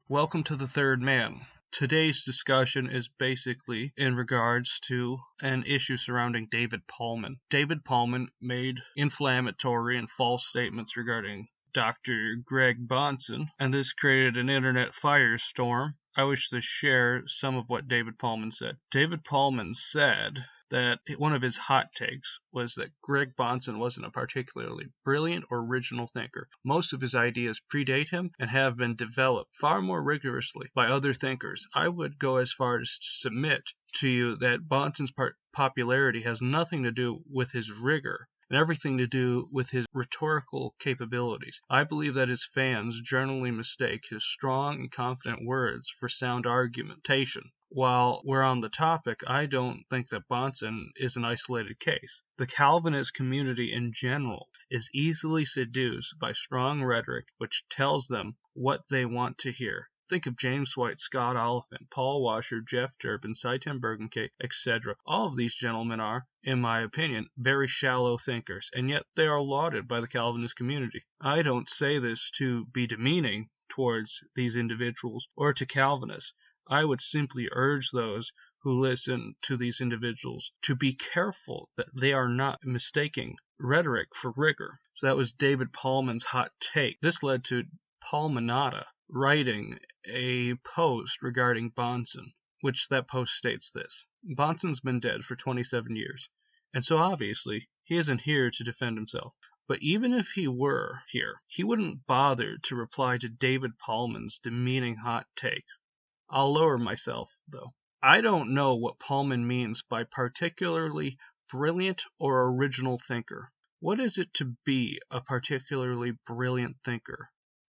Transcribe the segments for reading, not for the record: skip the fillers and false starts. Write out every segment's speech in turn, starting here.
Welcome to the Third Man. Today's discussion is basically in regards to an issue surrounding David Pallmann. David Pallmann made inflammatory and false statements regarding Dr. Greg Bahnsen, and this created an internet firestorm. I wish to share some of what David Pallmann said. David Pallmann said that one of his hot takes was that Greg Bahnsen wasn't a particularly brilliant or original thinker. Most of his ideas predate him and have been developed far more rigorously by other thinkers. I would go as far as to submit to you that Bahnsen's popularity has nothing to do with his rigor and everything to do with his rhetorical capabilities. I believe that his fans generally mistake his strong and confident words for sound argumentation. While we're on the topic, I don't think that Bahnsen is an isolated case. The Calvinist community in general is easily seduced by strong rhetoric which tells them what they want to hear. Think of James White, Scott Oliphant, Paul Washer, Jeff Durbin, Saitem Bergenkate, etc. All of these gentlemen are, in my opinion, very shallow thinkers, and yet they are lauded by the Calvinist community. I don't say this to be demeaning towards these individuals or to Calvinists. I would simply urge those who listen to these individuals to be careful that they are not mistaking rhetoric for rigor. So that was David Pallmann's hot take. This led to Pallmanata writing a post regarding Bahnsen, which that post states this: Bahnsen's been dead for 27 years, and so obviously he isn't here to defend himself. But even if he were here, he wouldn't bother to reply to David Pallmann's demeaning hot take. I'll lower myself, though. I don't know what Pallmann means by particularly brilliant or original thinker. What is it to be a particularly brilliant thinker?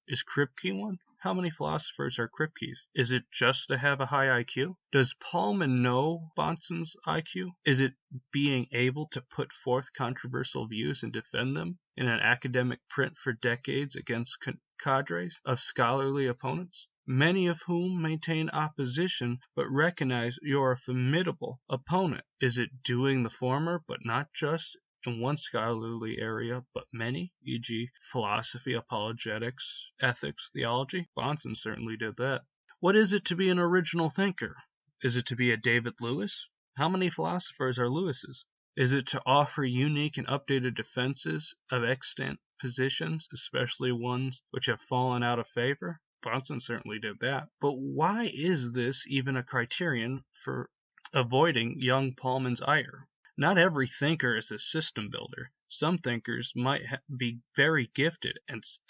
Is Kripke one? How many philosophers are Kripkes? Is it just to have a high IQ? Does Pallmann know Bahnsen's IQ? Is it being able to put forth controversial views and defend them in an academic print for decades against cadres of scholarly opponents, many of whom maintain opposition but recognize you're a formidable opponent? Is it doing the former, but not just in one scholarly area, but many, e.g. philosophy, apologetics, ethics, theology? Bahnsen certainly did that. What is it to be an original thinker? Is it to be a David Lewis? How many philosophers are Lewises? Is it to offer unique and updated defenses of extant positions, especially ones which have fallen out of favor? Bahnsen certainly did that. But why is this even a criterion for avoiding young Pallmann's ire? Not every thinker is a system builder. Some thinkers might be very gifted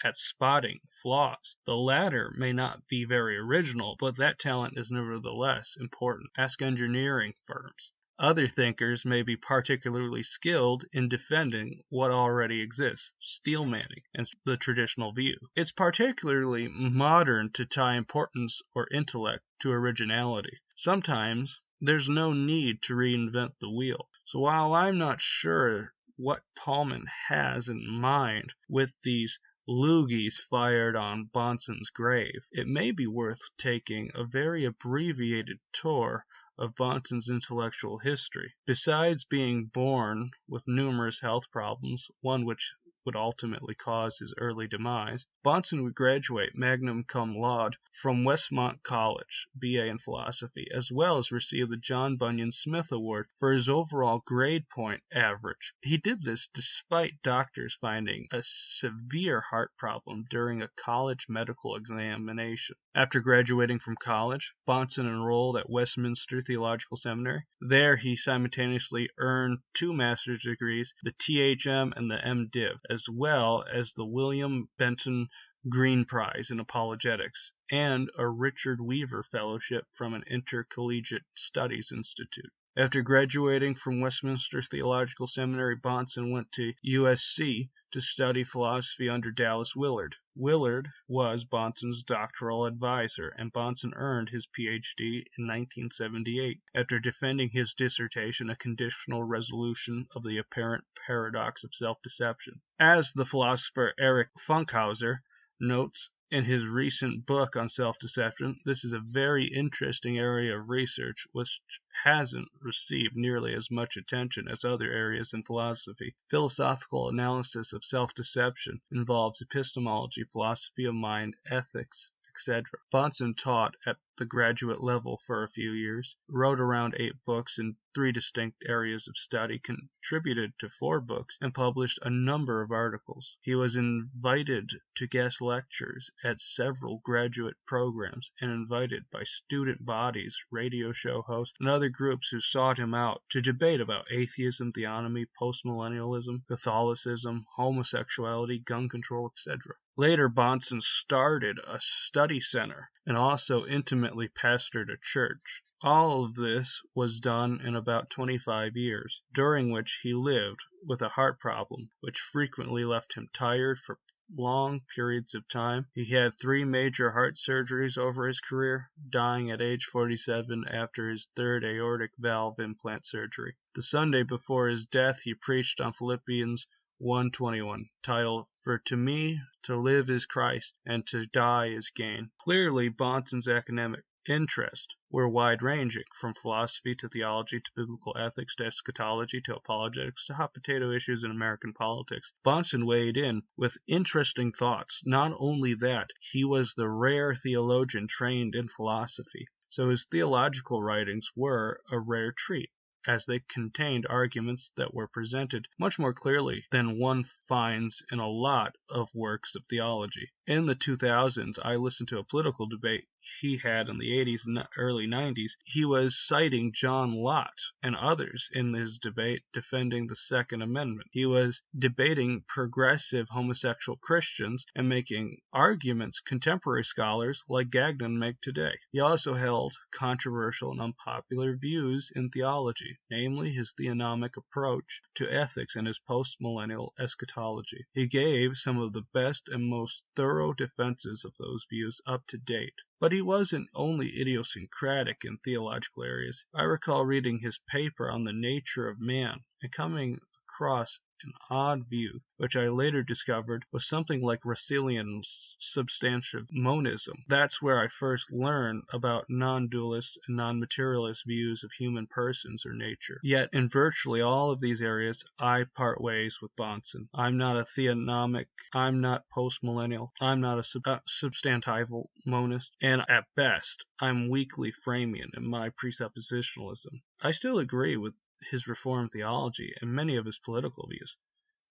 at spotting flaws. The latter may not be very original, but that talent is nevertheless important. Ask engineering firms. Other thinkers may be particularly skilled in defending what already exists, steelmanning, and the traditional view. It's particularly modern to tie importance or intellect to originality. Sometimes there's no need to reinvent the wheel. So while I'm not sure what Pallmann has in mind with these loogies fired on Bahnsen's grave, it may be worth taking a very abbreviated tour of Bahnsen's intellectual history. Besides being born with numerous health problems, one which would ultimately cause his early demise, Bahnsen would graduate magna cum laude from Westmont College, B.A. in philosophy, as well as receive the John Bunyan Smith Award for his overall grade point average. He did this despite doctors finding a severe heart problem during a college medical examination. After graduating from college, Bahnsen enrolled at Westminster Theological Seminary. There he simultaneously earned 2 master's degrees, the THM and the MDiv, as well as the William Benton Green Prize in Apologetics and a Richard Weaver Fellowship from an Intercollegiate Studies Institute. After graduating from Westminster Theological Seminary, Bahnsen went to USC to study philosophy under Dallas Willard. Willard was Bahnsen's doctoral advisor, and Bahnsen earned his Ph.D. in 1978 after defending his dissertation, A Conditional Resolution of the Apparent Paradox of Self-Deception. As the philosopher Erich Funkhauser notes in his recent book on self-deception, this is a very interesting area of research which hasn't received nearly as much attention as other areas in philosophy. Philosophical analysis of self-deception involves epistemology, philosophy of mind, ethics, etc. Bahnsen taught at the graduate level for a few years, wrote around 8 books in 3 distinct areas of study, contributed to 4 books, and published a number of articles. He was invited to guest lectures at several graduate programs and invited by student bodies, radio show hosts, and other groups who sought him out to debate about atheism, theonomy, postmillennialism, Catholicism, homosexuality, gun control, etc. Later, Bahnsen started a study center and also intimately pastored a church. All of this was done in about 25 years, during which he lived with a heart problem, which frequently left him tired for long periods of time. He had 3 major heart surgeries over his career, dying at age 47 after his 3rd aortic valve implant surgery. The Sunday before his death, he preached on Philippians 1:21, titled, "For to me to live is Christ, and to die is gain." Clearly, Bahnsen's academic interests were wide-ranging, from philosophy to theology to biblical ethics to eschatology to apologetics to hot potato issues in American politics. Bahnsen weighed in with interesting thoughts. Not only that, he was the rare theologian trained in philosophy, so his theological writings were a rare treat, as they contained arguments that were presented much more clearly than one finds in a lot of works of theology. In the 2000s, I listened to a political debate he had in the 80s and early 90s. He was citing John Lott and others in his debate defending the Second Amendment. He was debating progressive homosexual Christians and making arguments contemporary scholars like Gagnon make today. He also held controversial and unpopular views in theology, namely his theonomic approach to ethics and his postmillennial eschatology. He gave some of the best and most thorough defenses of those views up to date. But he wasn't only idiosyncratic in theological areas. I recall reading his paper on the nature of man and coming across an odd view, which I later discovered was something like Russellian substantive monism. That's where I first learned about non-dualist and non-materialist views of human persons or nature. Yet, in virtually all of these areas, I part ways with Bahnsen. I'm not a theonomic, I'm not postmillennial, I'm not a substantival monist, and at best, I'm weakly Framian in my presuppositionalism. I still agree with his Reformed theology and many of his political views,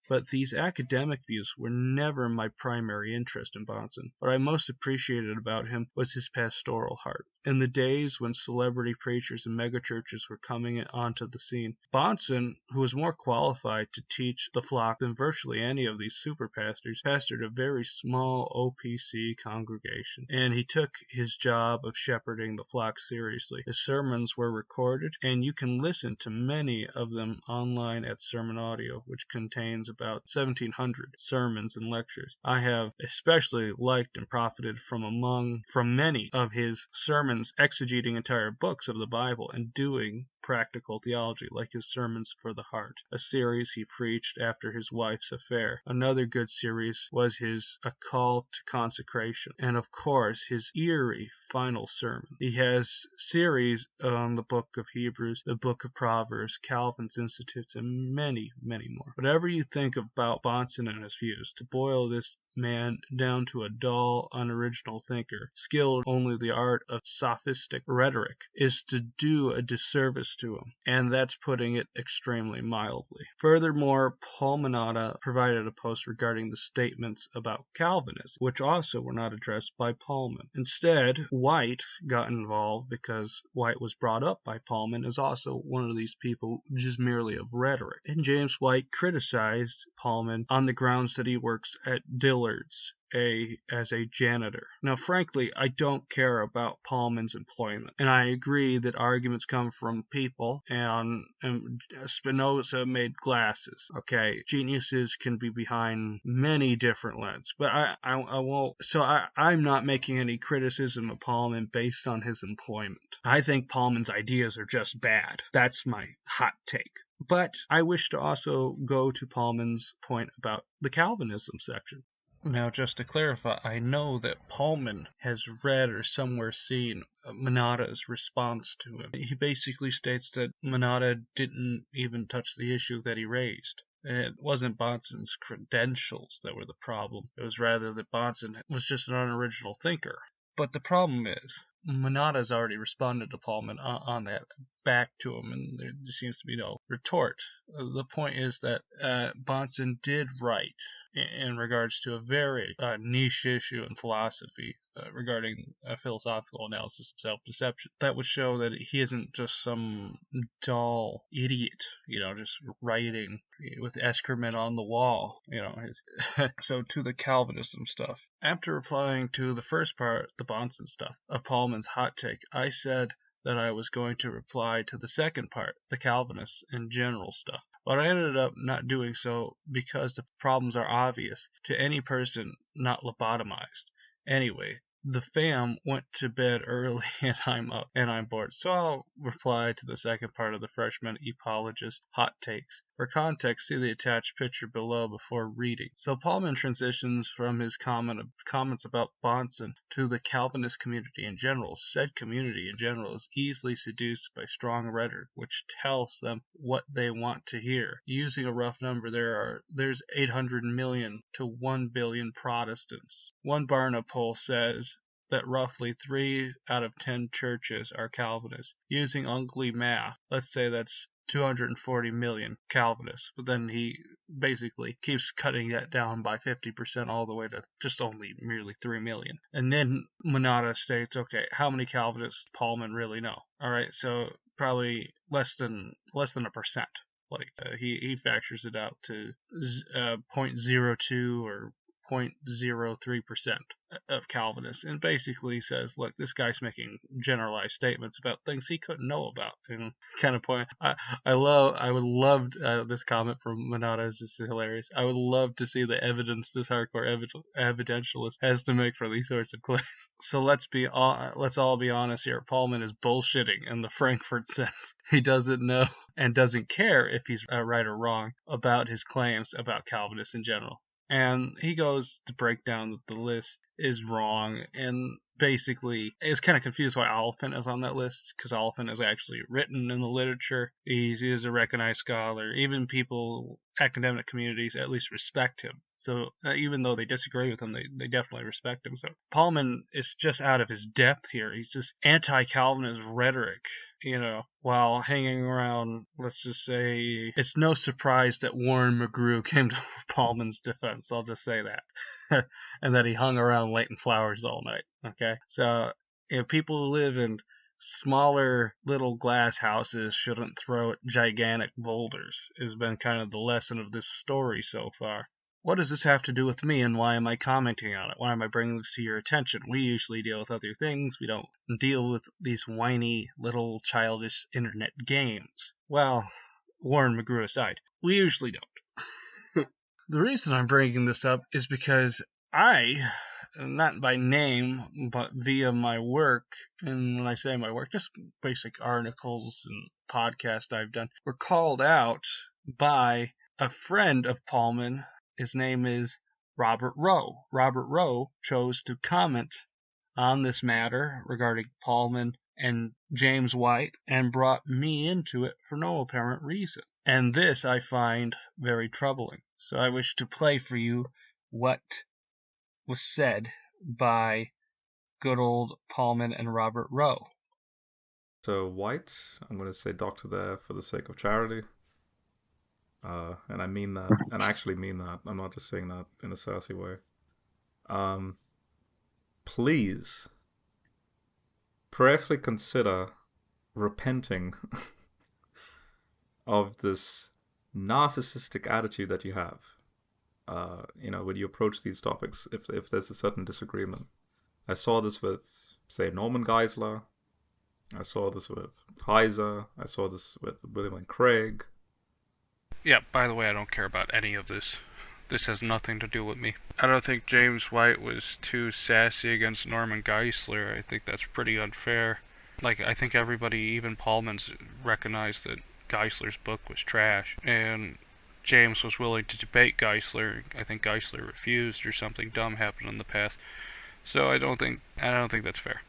but these academic views were never my primary interest in Bahnsen. What I most appreciated about him was his pastoral heart. In the days when celebrity preachers and megachurches were coming onto the scene, Bahnsen, who was more qualified to teach the flock than virtually any of these super pastors, pastored a very small OPC congregation, and he took his job of shepherding the flock seriously. His sermons were recorded, and you can listen to many of them online at Sermon Audio, which contains about 1,700 sermons and lectures. I have especially liked and profited from many of his sermons exegeting entire books of the Bible and doing practical theology, like his Sermons for the Heart, a series he preached after his wife's affair. Another good series was his A Call to Consecration, and of course his eerie final sermon. He has series on the book of Hebrews, the book of Proverbs, Calvin's Institutes, and many, many more. Whatever you think about Bahnsen and his views, to boil this man down to a dull, unoriginal thinker, skilled only the art of sophistic rhetoric, is to do a disservice to him, and that's putting it extremely mildly. Furthermore, Pallmann provided a post regarding the statements about Calvinism, which also were not addressed by Pallmann. Instead, White got involved because White was brought up by Pallmann as also one of these people just merely of rhetoric. And James White criticized Pallmann on the grounds that he works at Dillard's as a janitor. Now, frankly, I don't care about Pallmann's employment, and I agree that arguments come from people, and Spinoza made glasses. Okay, geniuses can be behind many different lenses, but I won't. So I'm not making any criticism of Pallmann based on his employment. I think Pallmann's ideas are just bad. That's my hot take. But I wish to also go to Pallmann's point about the Calvinism section. Now, just to clarify, I know that Pallmann has read or somewhere seen Manada's response to him. He basically states that Manada didn't even touch the issue that he raised. It wasn't Bahnsen's credentials that were the problem. It was rather that Bahnsen was just an unoriginal thinker. But the problem is, Manada's already responded to Pallmann on that, back to him, and there seems to be no retort. The point is that Bahnsen did write in regards to a very niche issue in philosophy regarding a philosophical analysis of self-deception that would show that he isn't just some dull idiot, just writing with excrement on the wall, So to the Calvinism stuff. After replying to the first part, the Bahnsen stuff, of Pallmann's hot take, I said that I was going to reply to the second part, the Calvinists in general stuff. But I ended up not doing so because the problems are obvious to any person not lobotomized. Anyway, the fam went to bed early and I'm up and I'm bored, so I'll reply to the second part of the freshman apologist hot takes. For context, see the attached picture below before reading. So Pallmann transitions from his comments about Bahnsen to the Calvinist community in general. Said community in general is easily seduced by strong rhetoric, which tells them what they want to hear. Using a rough number, there's 800 million to 1 billion Protestants. One Barna poll says that roughly 3 out of 10 churches are Calvinist. Using ugly math, let's say that's 240 million Calvinists, but then he basically keeps cutting that down by 50% all the way to just only merely 3 million. And then Manada states, okay, how many Calvinists Pallmann really know? All right, so probably less than a percent. He factors it out to 0.02 or 0.03% of Calvinists, and basically says, look, this guy's making generalized statements about things he couldn't know about. And kind of point, I would love this comment from Manada is just hilarious. I would love to see the evidence this hardcore evidentialist has to make for these sorts of claims. So let's all be honest here. Pallmann is bullshitting in the Frankfurt sense. He doesn't know and doesn't care if he's right or wrong about his claims about Calvinists in general. And he goes to break down that the list is wrong, and basically is kind of confused why Oliphant is on that list, because Oliphant is actually written in the literature. He is a recognized scholar. Even people, academic communities, at least respect him. So even though they disagree with him, they definitely respect him. So Pallmann is just out of his depth here. He's just anti-Calvinist rhetoric, while hanging around, let's just say, it's no surprise that Warren McGrew came to Pallmann's defense. I'll just say that. And that he hung around Leighton Flowers all night. Okay? So, people who live in smaller little glass houses shouldn't throw gigantic boulders, has been kind of the lesson of this story so far. What does this have to do with me, and why am I commenting on it? Why am I bringing this to your attention? We usually deal with other things. We don't deal with these whiny, little, childish internet games. Well, Warren McGrew aside, we usually don't. The reason I'm bringing this up is because I, not by name, but via my work, and when I say my work, just basic articles and podcasts I've done, were called out by a friend of Pallmann. His name is Robert Rowe. Robert Rowe chose to comment on this matter regarding Pallmann and James White and brought me into it for no apparent reason. And this I find very troubling. So I wish to play for you what was said by good old Pallmann and Robert Rowe. So White, I'm going to say doctor there for the sake of charity. And I mean that, and I actually mean that. I'm not just saying that in a sassy way. Please prayerfully consider repenting of this narcissistic attitude that you have. When you approach these topics, if there's a certain disagreement. I saw this with, say, Norman Geisler. I saw this with Heiser. I saw this with William and Craig. Yeah, by the way, I don't care about any of this. This has nothing to do with me. I don't think James White was too sassy against Norman Geisler. I think that's pretty unfair. I think everybody, even Pallmann's, recognized that Geisler's book was trash. And James was willing to debate Geisler. I think Geisler refused, or something dumb happened in the past. So I don't think that's fair.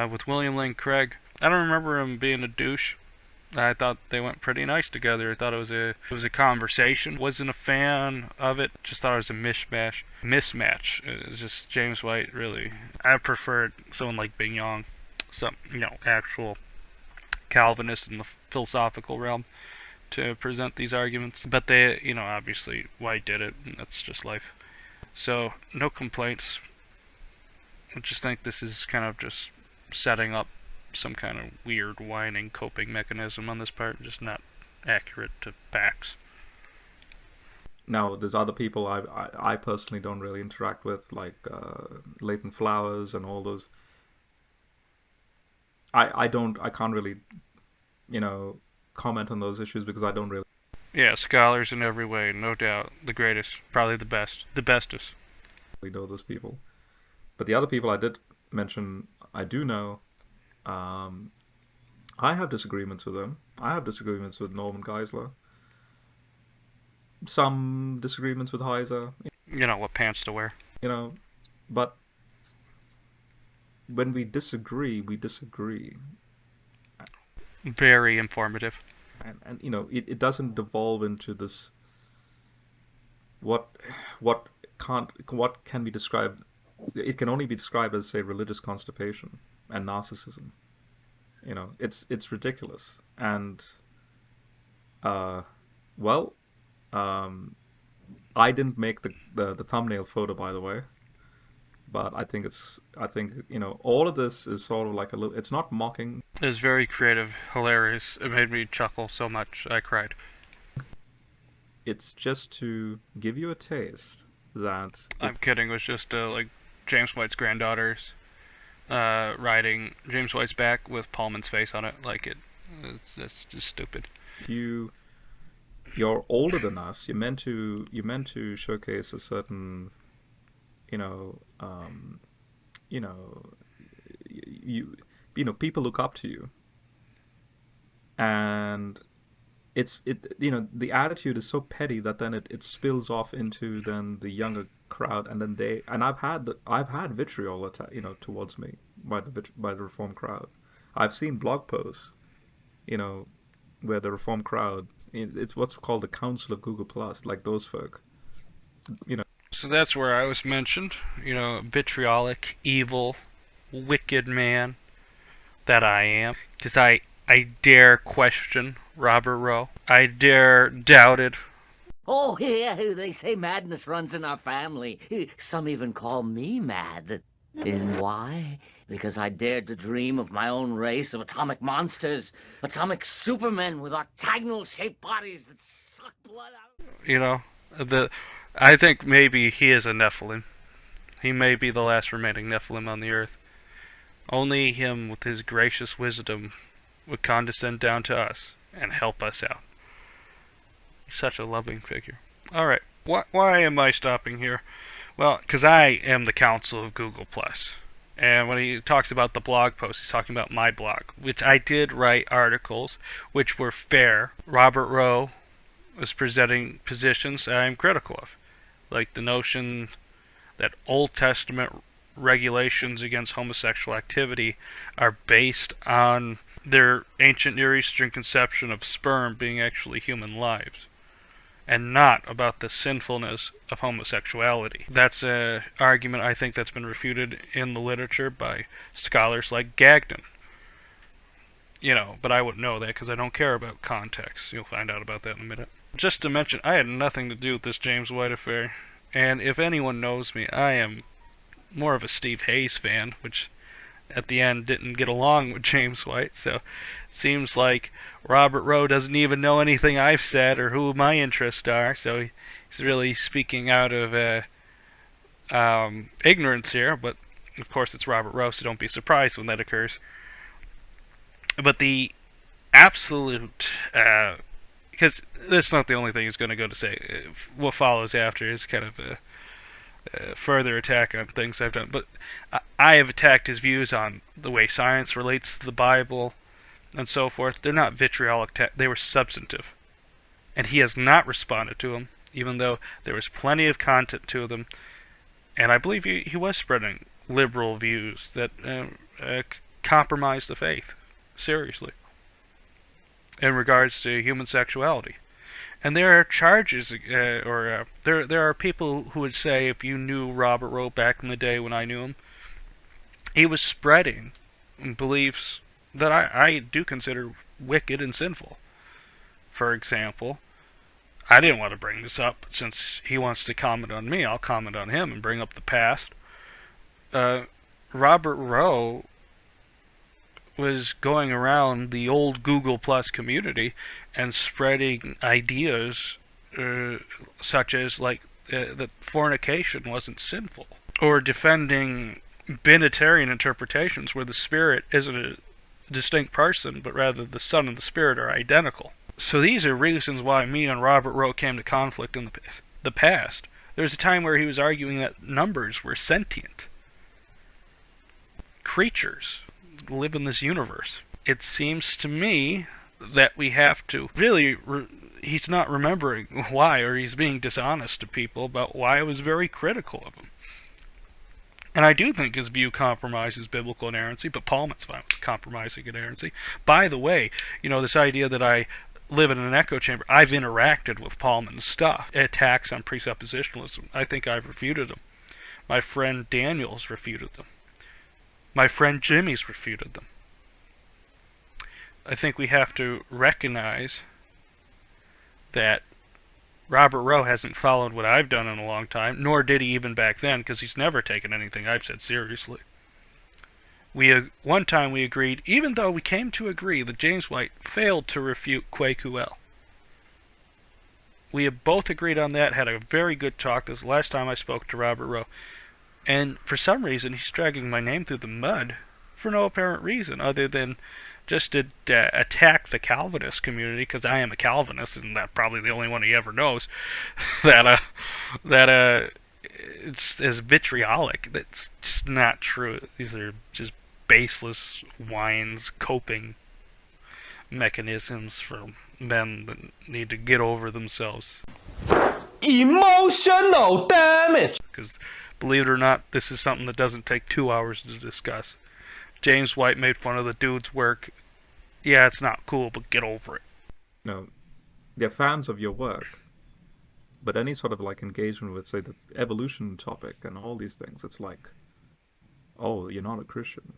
With William Lane Craig, I don't remember him being a douche. I thought they went pretty nice together. I thought it was a conversation. Wasn't a fan of it. Just thought it was a mismatch. It was just James White really. I preferred someone like Bing Yang, some actual Calvinist in the philosophical realm, to present these arguments. But they, obviously White did it, and that's just life. So no complaints. I just think this is kind of just setting up some kind of weird whining coping mechanism on this part, just not accurate to facts. Now, there's other people I personally don't really interact with, like Leighton Flowers and all those. I can't really, you know, comment on those issues because I don't really Yeah, scholars in every way, no doubt. The greatest, probably the best, the bestest. know those people. But the other people I did mention, I do know. Um, I have disagreements with them. I have disagreements with Norman Geisler. Some disagreements with Heiser, You know what pants to wear. you know. But when we disagree, we disagree. Very informative. And it doesn't devolve into this what what what can be described. It can only be described as, say, religious constipation and narcissism. It's ridiculous. And uh, well, um, I didn't make the thumbnail photo, by the way, but I think all of this is sort of like a little. It's not mocking. It was very creative, hilarious. It made me chuckle so much I cried. It's just to give you a taste that I'm kidding. It was just like James White's granddaughters riding James White's back with Pallmann's face on it. Like it's just stupid. if you're older than us, you're meant to showcase a certain you know um, you know you people look up to you, and the attitude is so petty that then it spills off into then the younger crowd, and then I've had vitriol towards me by the reform crowd. I've seen blog posts, you know where the reform crowd, it's what's called the council of Google Plus, like those folk, you know So that's where I was mentioned. Vitriolic, evil, wicked man that I am. Because I dare question Robert Rowe. I dare doubt it. Oh, yeah, they say madness runs in our family. Some even call me mad. And why? Because I dared to dream of my own race of atomic monsters. Atomic supermen with octagonal-shaped bodies that suck blood out. You know, the I think maybe he is a Nephilim. He may be the last remaining Nephilim on the earth. Only him, with his gracious wisdom, would condescend down to us and help us out. Such a loving figure. Alright, why am I stopping here? Well, because I am the council of Google+. And when he talks about the blog post, he's talking about my blog, which I did write articles which were fair. Robert Rowe was presenting positions that I'm critical of, like the notion that Old Testament regulations against homosexual activity are based on their ancient Near Eastern conception of sperm being actually human lives, and not about the sinfulness of homosexuality. That's an argument I think that's been refuted in the literature by scholars like Gagnon. But I wouldn't know that because I don't care about context. You'll find out about that in a minute. Just to mention, I had nothing to do with this James White affair. And if anyone knows me, I am more of a Steve Hayes fan, which at the end didn't get along with James White. So it seems like Robert Rowe doesn't even know anything I've said or who my interests are. So he's really speaking out of ignorance here. But of course, it's Robert Rowe, so don't be surprised when that occurs. But the absolute, because that's not the only thing he's going to go to say. What follows after is kind of a further attack on things I've done. But I have attacked his views on the way science relates to the Bible and so forth. They're not vitriolic, they were substantive. And he has not responded to them, even though there was plenty of content to them. And I believe he was spreading liberal views that compromise the faith. Seriously. in regards to human sexuality. And there are charges, there are people who would say, if you knew Robert Rowe back in the day when I knew him, he was spreading beliefs that I do consider wicked and sinful. For example, I didn't want to bring this up, but since he wants to comment on me, I'll comment on him and bring up the past. Robert Rowe was going around the old Google Plus community and spreading ideas such as that fornication wasn't sinful, or defending binitarian interpretations where the spirit isn't a distinct person, but rather the Son and the Spirit are identical. So these are reasons why me and Robert Rowe came to conflict in the past. There was a time where he was arguing that numbers were sentient creatures live in this universe. It seems to me that we have to really he's not remembering why, or he's being dishonest to people about why I was very critical of him. And I do think his view compromises biblical inerrancy, but Pallmann's fine with compromising inerrancy. By the way, this idea that I live in an echo chamber, I've interacted with Pallmann's stuff. Attacks on presuppositionalism, I think I've refuted them. My friend Daniel's refuted them. My friend Jimmy's refuted them. I think we have to recognize that Robert Rowe hasn't followed what I've done in a long time, nor did he even back then, because he's never taken anything I've said seriously. One time we agreed, even though we came to agree that James White failed to refute Kwaku. We have both agreed on that, had a very good talk. This was the last time I spoke to Robert Rowe. And for some reason, he's dragging my name through the mud for no apparent reason, other than just to attack the Calvinist community, because I am a Calvinist, and that's probably the only one he ever knows, that it's as vitriolic. That's just not true. These are just baseless whines, coping mechanisms for men that need to get over themselves. Emotional damage! Because, believe it or not, this is something that doesn't take 2 hours to discuss. James White made fun of the dude's work. Yeah, it's not cool, but get over it. They're fans of your work, but any sort of engagement with, say, the evolution topic and all these things, it's like, oh, you're not a Christian.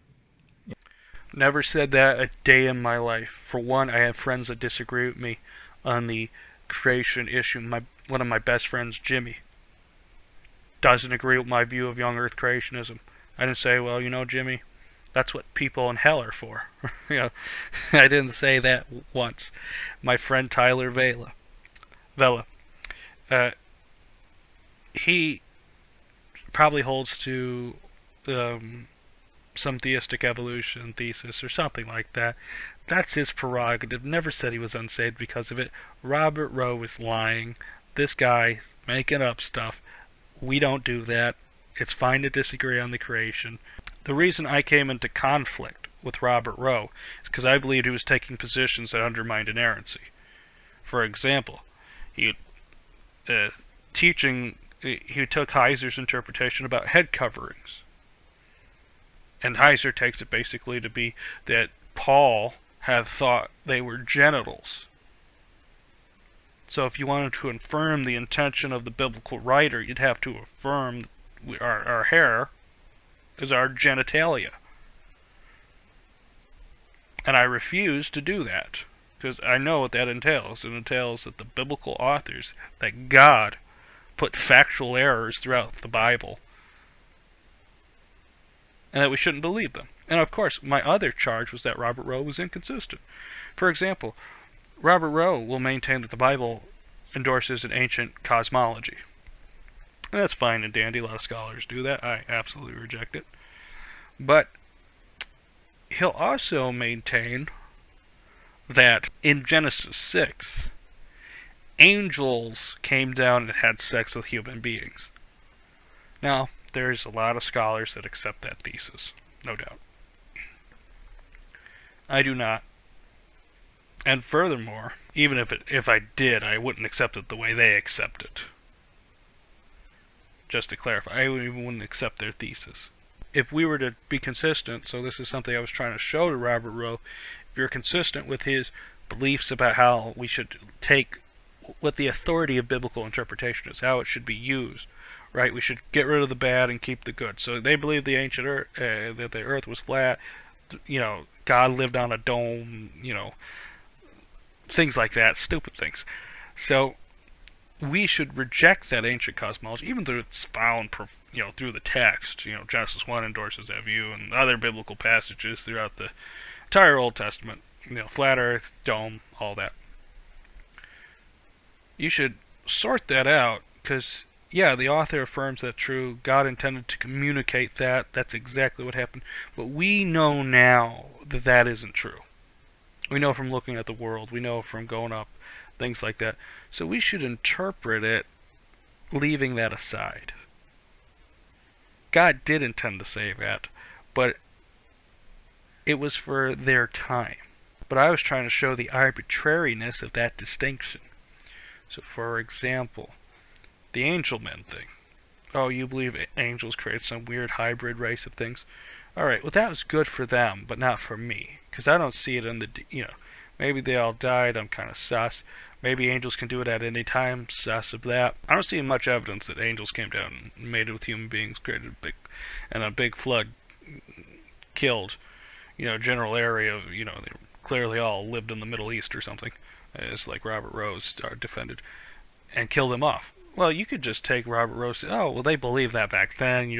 Never said that a day in my life. For one, I have friends that disagree with me on the creation issue. One of my best friends, Jimmy, doesn't agree with my view of young Earth creationism. I didn't say, well, Jimmy, that's what people in hell are for. I didn't say that once. My friend Tyler Vela, he probably holds to some theistic evolution thesis or something like that. That's his prerogative. Never said he was unsaved because of it. Robert Rowe is lying. This guy's making up stuff. We don't do that. It's fine to disagree on the creation. The reason I came into conflict with Robert Rowe is because I believed he was taking positions that undermined inerrancy. For example, he took Heiser's interpretation about head coverings. And Heiser takes it basically to be that Paul had thought they were genitals. So if you wanted to affirm the intention of the biblical writer, you'd have to affirm our hair is our genitalia. And I refuse to do that, because I know what that entails. It entails that the biblical authors, that God put factual errors throughout the Bible, and that we shouldn't believe them. And of course, my other charge was that Robert Rowe was inconsistent. For example, Robert Rowe will maintain that the Bible endorses an ancient cosmology. And that's fine and dandy. A lot of scholars do that. I absolutely reject it. But he'll also maintain that in Genesis 6, angels came down and had sex with human beings. Now, there's a lot of scholars that accept that thesis, no doubt. I do not. And furthermore, even if I did, I wouldn't accept it the way they accept it. Just to clarify, I even wouldn't accept their thesis. If we were to be consistent, so this is something I was trying to show to Robert Rowe, if you're consistent with his beliefs about how we should take what the authority of biblical interpretation is, how it should be used. Right? We should get rid of the bad and keep the good. So they believe the ancient earth, that the earth was flat. God lived on a dome. Things like that, stupid things. So we should reject that ancient cosmology, even though it's found, through the text. Genesis 1 endorses that view, and other biblical passages throughout the entire Old Testament. Flat Earth, dome, all that. You should sort that out, because the author affirms that true. God intended to communicate that. That's exactly what happened. But we know now that that isn't true. We know from looking at the world. We know from going up, things like that. So we should interpret it, leaving that aside. God did intend to say that, but it was for their time. But I was trying to show the arbitrariness of that distinction. So, for example, the angel men thing. Oh, you believe angels create some weird hybrid race of things? Alright, well that was good for them, but not for me. Because I don't see it in the, maybe they all died, I'm kind of sus. Maybe angels can do it at any time, sus of that. I don't see much evidence that angels came down and mated with human beings, created a big flood killed, general area of, they clearly all lived in the Middle East or something. It's like Robert Rowe defended, and kill them off. Well, you could just take Robert Rowe and say, oh, well, they believed that back then,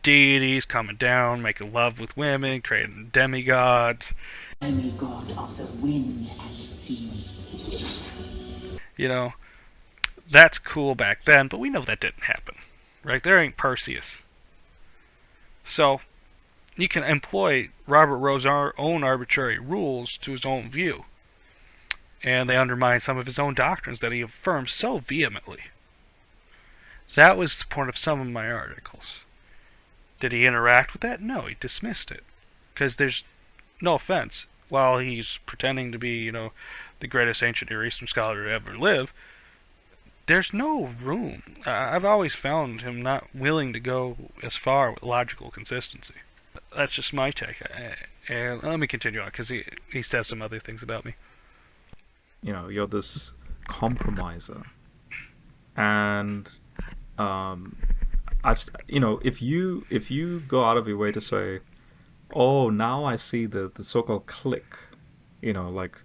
deities coming down, making love with women, creating demigods. Demigod of the wind and sea. That's cool back then, but we know that didn't happen. Right? There ain't Perseus. So, you can employ Robert Rowe's own arbitrary rules to his own view. And they undermine some of his own doctrines that he affirms so vehemently. That was the point of some of my articles. Did he interact with that? No, he dismissed it. Because there's no offense. While he's pretending to be, the greatest ancient Near Eastern scholar to ever live, there's no room. I've always found him not willing to go as far with logical consistency. That's just my take. And let me continue on, because he says some other things about me. You're this compromiser, and if you go out of your way to say, oh, now I see the so-called click, like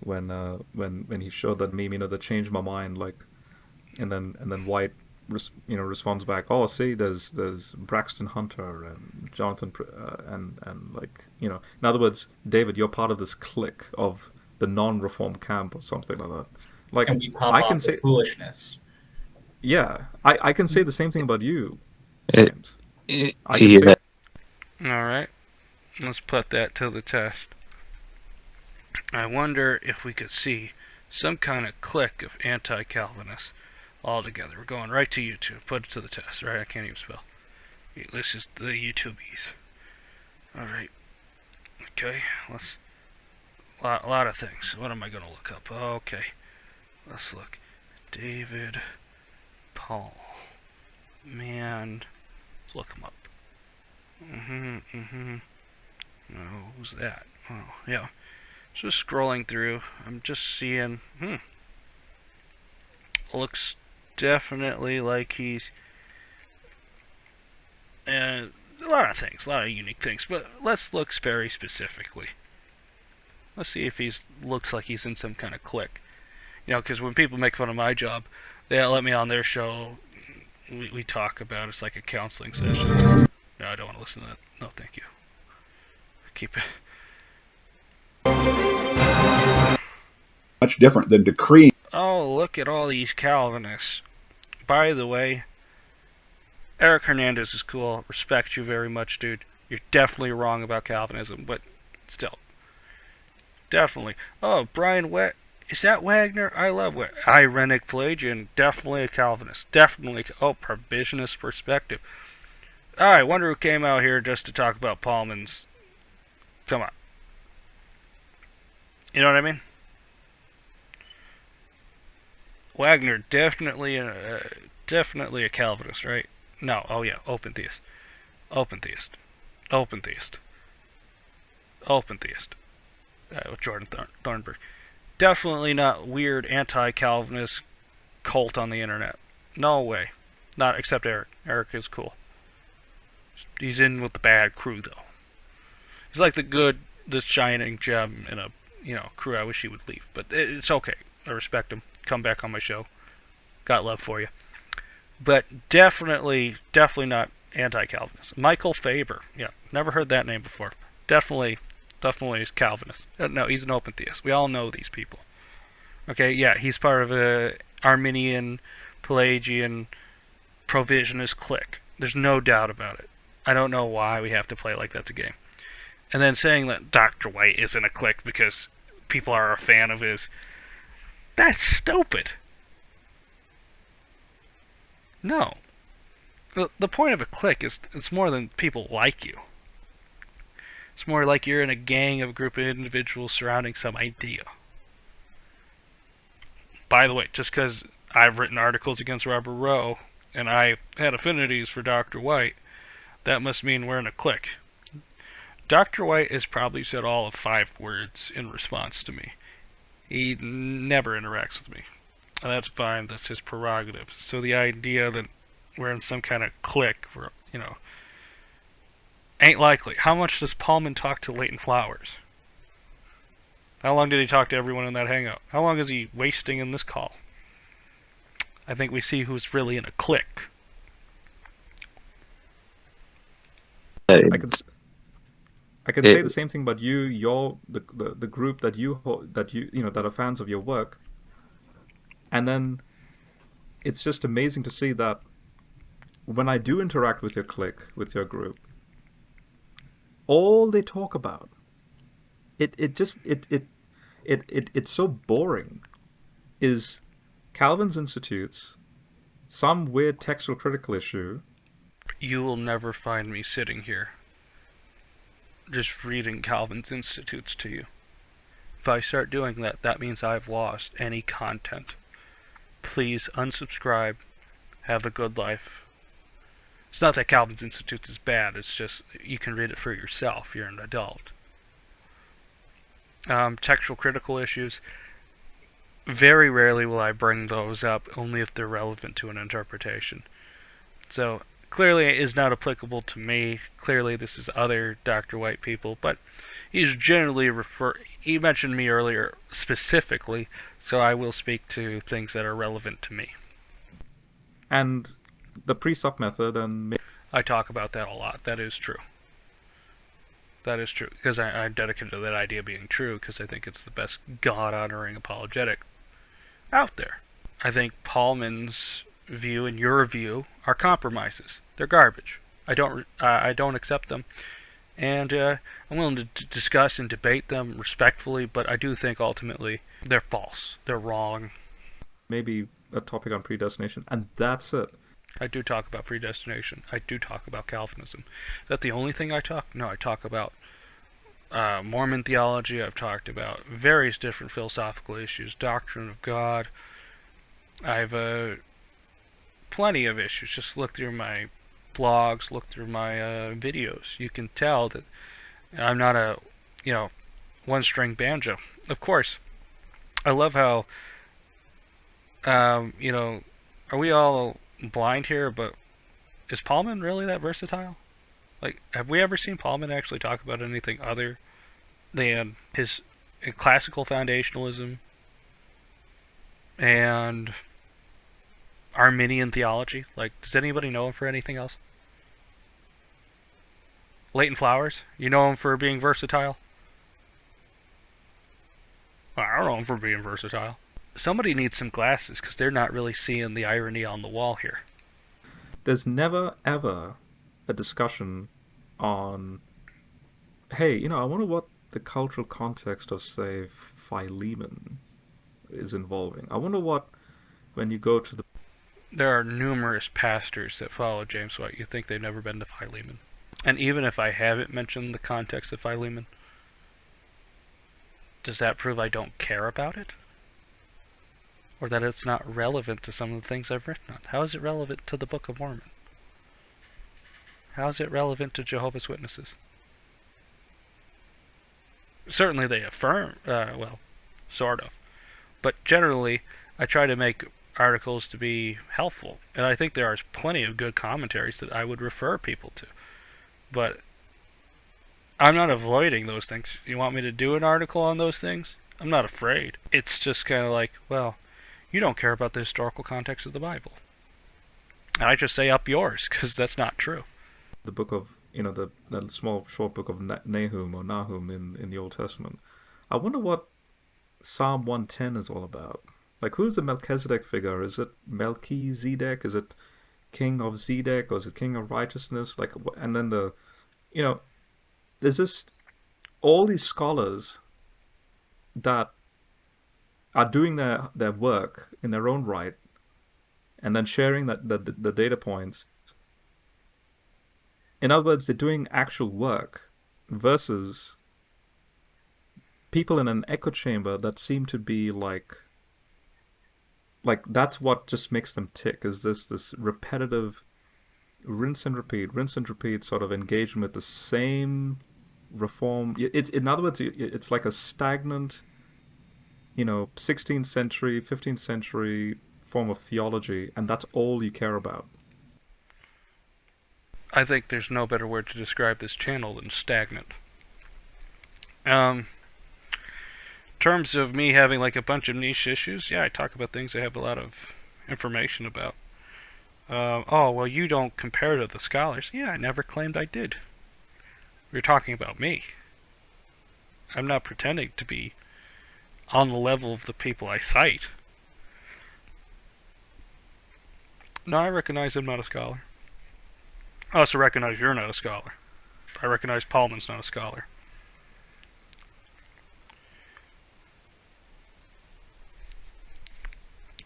when he showed that meme, that changed my mind, like, and then White responds back, oh, see, there's Braxton Hunter and Jonathan and like, in other words, David, you're part of this clique of the non-reform camp or something like that. Like, and we come I off can as say foolishness. Yeah, I can say the same thing about you, It- James. it- I can yeah. say Alright, let's put that to the test. I wonder if we could see some kind of clique of anti-Calvinists all together. We're going right to YouTube. Put it to the test, right? I can't even spell. This is the YouTubies. Alright. Okay, let's... A lot of things. What am I going to look up? Okay. Let's look. David Paul. Man. Let's look him up. No, who's that? Oh, yeah. Just scrolling through. I'm just seeing... Looks definitely like he's... a lot of things. A lot of unique things. But let's look very specifically. Let's see if he's looks like he's in some kind of clique. Because when people make fun of my job, they let me on their show. We talk about it. It's like a counseling session. No, I don't want to listen to that. No, thank you. Keep it. Much different than decreeing. Oh, look at all these Calvinists. By the way, Eric Hernandez is cool. Respect you very much, dude. You're definitely wrong about Calvinism, but still. Definitely. Oh, Brian is that Wagner? I love Wagner. Irenic Pelagian. Definitely a Calvinist. Definitely. Oh, provisionist perspective. I wonder who came out here just to talk about Pallmann's. Come on. You know what I mean? Wagner, definitely a Calvinist, right? No. Oh, yeah. Open theist. Open theist. Open theist. Open theist. With Jordan Thornburg. Definitely not weird anti-Calvinist cult on the internet. No way. Not except Eric. Eric is cool. He's in with the bad crew, though. He's like this shining gem in a, crew I wish he would leave. But it's okay. I respect him. Come back on my show. Got love for you. But definitely not anti-Calvinist. Michael Faber. Yeah, never heard that name before. Definitely is Calvinist. No, he's an open theist. We all know these people. Okay, yeah, he's part of a Arminian, Pelagian, provisionist clique. There's no doubt about it. I don't know why we have to play like that's a game. And then saying that Dr. White isn't a clique because people are a fan of his, that's stupid. No. The point of a clique is it's more than people like you. It's more like you're in a gang of a group of individuals surrounding some idea. By the way, just because I've written articles against Robert Rowe and I had affinities for Dr. White, that must mean we're in a clique. Dr. White has probably said all of 5 words in response to me. He never interacts with me. And that's fine, that's his prerogative. So the idea that we're in some kind of clique, ain't likely. How much does Pallmann talk to Leighton Flowers? How long did he talk to everyone in that hangout? How long is he wasting in this call? I think we see who's really in a clique. I can say the same thing about you, the group that that are fans of your work, and then it's just amazing to see that when I do interact with your clique, with your group, all they talk about, it's so boring, is Calvin's Institutes, some weird textual critical issue. You will never find me sitting here just reading Calvin's Institutes to you. If I start doing that, that means I've lost any content. Please unsubscribe. Have a good life. It's not that Calvin's Institutes is bad, it's just you can read it for yourself. You're an adult. Textual critical issues. Very rarely will I bring those up, only if they're relevant to an interpretation. So, clearly it is not applicable to me. Clearly this is other Dr. White people, but he's generally he mentioned me earlier specifically, so I will speak to things that are relevant to me. And the pre-sup method, and I talk about that a lot. That is true. That is true, because I'm dedicated to that idea being true, because I think it's the best God-honoring apologetic out there. I think Pallmann's view and your view are compromises. They're garbage. I don't accept them, and I'm willing to discuss and debate them respectfully, but I do think ultimately they're false. They're wrong. Maybe a topic on predestination, and that's it. I do talk about predestination. I do talk about Calvinism. Is that the only thing I talk? No, I talk about Mormon theology. I've talked about various different philosophical issues, doctrine of God. I've plenty of issues. Just look through my blogs, look through my videos. You can tell that I'm not a, one-string banjo. Of course, I love how, are we all blind here, but is Pallmann really that versatile? Like, have we ever seen Pallmann actually talk about anything other than his classical foundationalism and Arminian theology? Like, does anybody know him for anything else? Leighton Flowers? You know him for being versatile? I don't know him for being versatile. Somebody needs some glasses, because they're not really seeing the irony on the wall here. There's never, ever a discussion on, hey, I wonder what the cultural context of, say, Philemon is involving. I wonder what, when you go to the... There are numerous pastors that follow James White. You think they've never been to Philemon. And even if I haven't mentioned the context of Philemon, does that prove I don't care about it? Or that it's not relevant to some of the things I've written on? How is it relevant to the Book of Mormon? How is it relevant to Jehovah's Witnesses? Certainly they affirm, sort of. But generally, I try to make articles to be helpful, and I think there are plenty of good commentaries that I would refer people to. But I'm not avoiding those things. You want me to do an article on those things? I'm not afraid. It's just kind of like, well, you don't care about the historical context of the Bible. And I just say up yours, because that's not true. The book of, that small short book of Nahum or Nahum in the Old Testament. I wonder what Psalm 110 is all about. Like, who's the Melchizedek figure? Is it Melchizedek? Is it King of Zedek? Or is it King of Righteousness? Like, and then there's this, all these scholars that are doing their work in their own right, and then sharing the data points. In other words, they're doing actual work versus people in an echo chamber that seem to be like that's what just makes them tick, is this repetitive rinse and repeat sort of engagement with the same reform. It's, in other words, it's like a stagnant, 16th century, 15th century form of theology, and that's all you care about. I think there's no better word to describe this channel than stagnant. Terms of me having like a bunch of niche issues, yeah, I talk about things I have a lot of information about. Oh, well, you don't compare to the scholars. Yeah, I never claimed I did. We're talking about me. I'm not pretending to be on the level of the people I cite. No, I recognize I'm not a scholar. I also recognize you're not a scholar. I recognize Pallmann's not a scholar.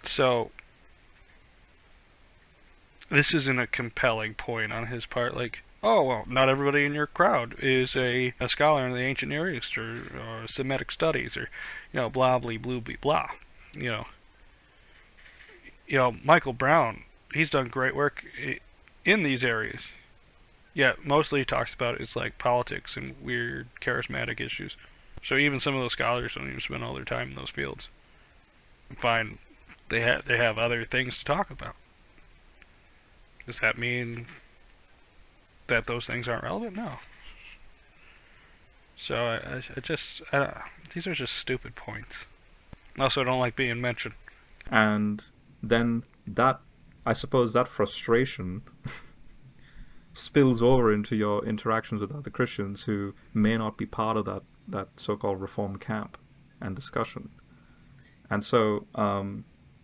So, this isn't a compelling point on his part, like, oh, well, not everybody in your crowd is a scholar in the ancient Near East or Semitic studies or, blah, blah, blue, blah. Michael Brown, he's done great work in these areas. Yet, mostly he talks about it's like politics and weird charismatic issues. So even some of those scholars don't even spend all their time in those fields. And find they have other things to talk about. Does that mean that those things aren't relevant? No. So these are just stupid points. Also, I don't like being mentioned. And then I suppose that frustration spills over into your interactions with other Christians who may not be part of that so-called reform camp and discussion. And so,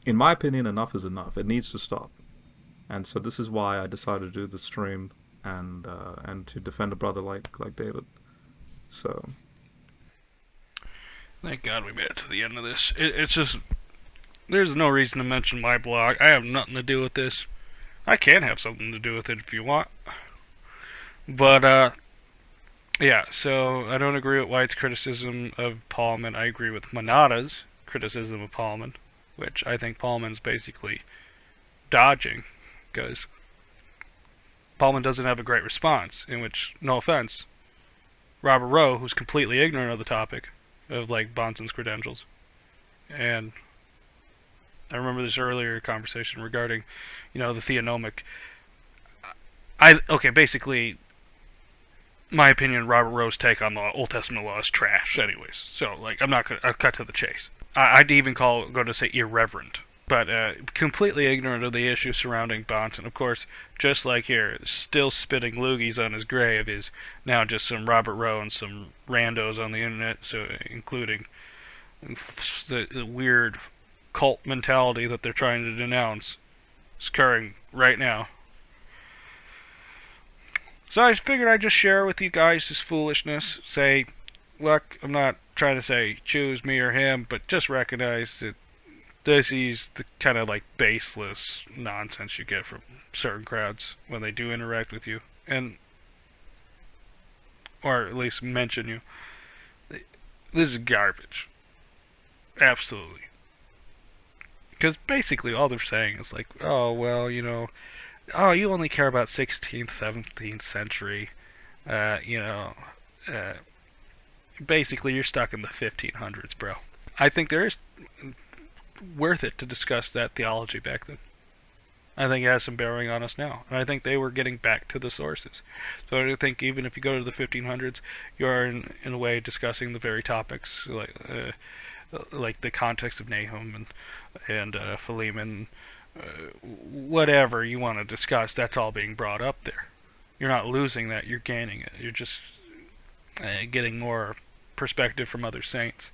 in my opinion, enough is enough. It needs to stop. And so this is why I decided to do the stream and to defend a brother like David. So, thank God we made it to the end of this. It's just, there's no reason to mention my blog. I have nothing to do with this. I can have something to do with it if you want. But, yeah, so I don't agree with White's criticism of Pallmann. I agree with Manada's criticism of Pallmann, which I think Pallmann's basically dodging, because Pallmann doesn't have a great response, in which, no offense, Robert Rowe, who's completely ignorant of the topic of, like, Bonson's credentials, and I remember this earlier conversation regarding, the theonomic. Basically, my opinion, Robert Rowe's take on the Old Testament law is trash anyways. So, like, I'll cut to the chase. I'd even go to say irreverent. But completely ignorant of the issue surrounding Bonson. Of course, just like here, still spitting loogies on his grave is now just some Robert Rowe and some randos on the internet, so including the weird cult mentality that they're trying to denounce is occurring right now. So I figured I'd just share with you guys this foolishness. Say, look, I'm not trying to say choose me or him, but just recognize that this is the kind of like baseless nonsense you get from certain crowds when they do interact with you, or at least mention you. This is garbage. Absolutely. Because basically all they're saying is like, oh, well, you only care about 16th, 17th century, basically you're stuck in the 1500s, bro. I think there is worth it to discuss that theology back then. I think it has some bearing on us now, and I think they were getting back to the sources. So I think even if you go to the 1500s, you are in a way discussing the very topics like the context of Nahum and Philemon, whatever you want to discuss. That's all being brought up there. You're not losing that; you're gaining it. You're just getting more perspective from other saints,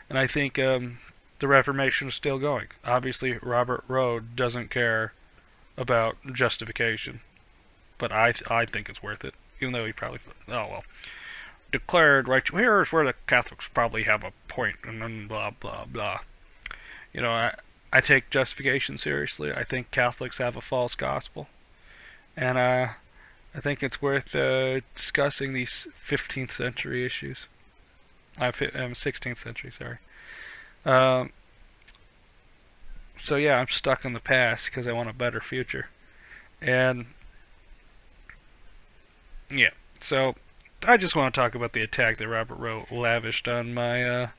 and I think the Reformation is still going. Obviously, Robert Rowe doesn't care about justification, but I think it's worth it, even though he probably declared right. Here's where the Catholics probably have a point, and then blah blah blah. I take justification seriously. I think Catholics have a false gospel, and I think it's worth discussing these 15th century issues. 16th century, sorry. So yeah, I'm stuck in the past because I want a better future. And yeah, so I just want to talk about the attack that Robert Rowe lavished on my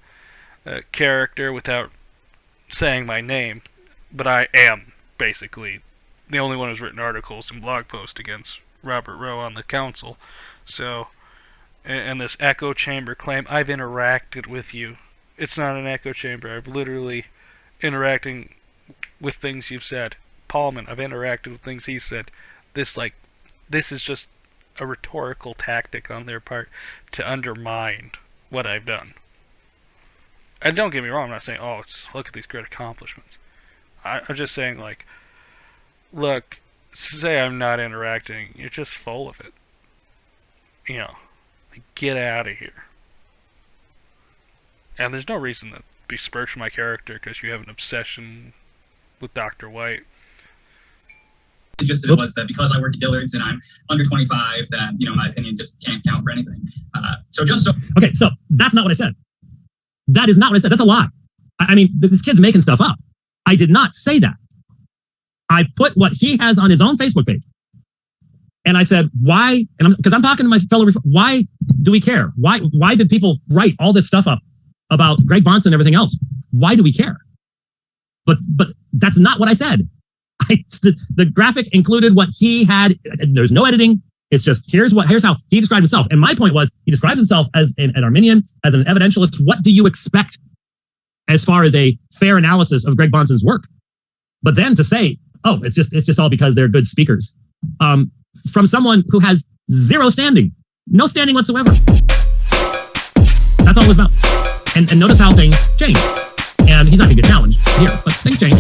character without saying my name. But I am basically the only one who's written articles and blog posts against Robert Rowe on the council. So, and this echo chamber claim, I've interacted with you. It's not an echo chamber. I've literally interacting with things you've said. Pallmann, I've interacted with things he said. This is just a rhetorical tactic on their part to undermine what I've done. And don't get me wrong, I'm not saying, look at these great accomplishments. I'm just saying, look, say I'm not interacting, you're just full of it. Get out of here. And there's no reason to besmirch my character because you have an obsession with Dr. White. The gist of it was that because I work at Dillard's and I'm under 25, that, my opinion just can't count for anything. Okay, so that's not what I said. That is not what I said. That's a lie. I mean, this kid's making stuff up. I did not say that. I put what he has on his own Facebook page. And I said, why? And because I'm talking to my fellow, why do we care? Why did people write all this stuff up about Greg Bonson and everything else? Why do we care? But that's not what I said. The graphic included what he had. There's no editing. It's just here's how he described himself. And my point was he describes himself as an Arminian, as an evidentialist. What do you expect as far as a fair analysis of Greg Bonson's work? But then to say, it's just all because they're good speakers, from someone who has zero standing, no standing whatsoever. That's all it was about. And notice how things change. And he's not going to get challenged here, but things change.